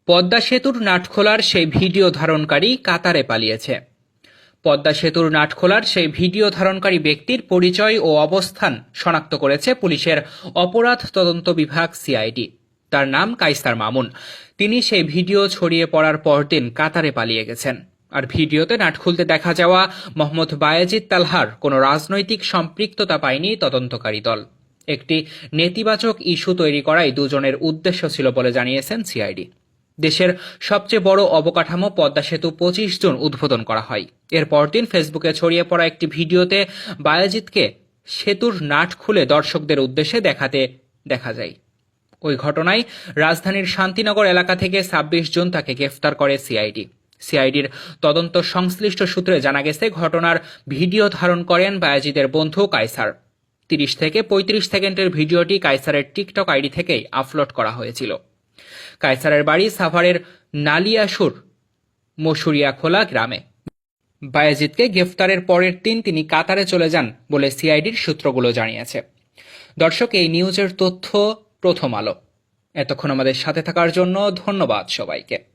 পদ্মা সেতুর নাটখোলার সেই ভিডিও ধারণকারী কাতারে পালিয়েছে। পদ্মা সেতুর নাটখোলার সেই ভিডিও ধারণকারী ব্যক্তির পরিচয় ও অবস্থান শনাক্ত করেছে পুলিশের অপরাধ তদন্ত বিভাগ সিআইডি। তার নাম কায়সার মামুন। তিনি সেই ভিডিও ছড়িয়ে পড়ার পরদিন কাতারে পালিয়ে গেছেন। আর ভিডিওতে নাট খুলতে দেখা যাওয়া মোহাম্মদ বায়েজিদ তালহার কোনো রাজনৈতিক সম্পৃক্ততা পায়নি তদন্তকারী দল। একটি নেতিবাচক ইস্যু তৈরি করাই দুজনের উদ্দেশ্য ছিল বলে জানিয়েছেন সিআইডি। দেশের সবচেয়ে বড় অবকাঠামো পদ্মা সেতু ২৫ জুন উদ্বোধন করা হয়। এর পরদিন ফেসবুকে ছড়িয়ে পড়া একটি ভিডিওতে বায়েজিদকে সেতুর নাট খুলে দর্শকদের উদ্দেশ্যে দেখাতে দেখা যায়। ওই ঘটনায় রাজধানীর শান্তিনগর এলাকা থেকে ২৬ জুন তাকে গ্রেফতার করে সিআইডি। সিআইডির তদন্ত সংশ্লিষ্ট সূত্রে জানা গেছে, ঘটনার ভিডিও ধারণ করেন বায়েজিদের বন্ধু কায়সার। ৩০ থেকে ৩৫ সেকেন্ডের ভিডিওটি কায়সারের টিকটক আইডি থেকেই আপলোড করা হয়েছিল। কায়সারের বাড়ি সাভারের নালিয়াসুর মসুরিয়াখোলা গ্রামে। বায়েজিদকে গ্রেফতারের পরের দিন তিনি কাতারে চলে যান বলে সিআইডির সূত্রগুলো জানিয়েছে। দর্শক, এই নিউজের তথ্য প্রথম আলো। এতক্ষণ আমাদের সাথে থাকার জন্য ধন্যবাদ সবাইকে।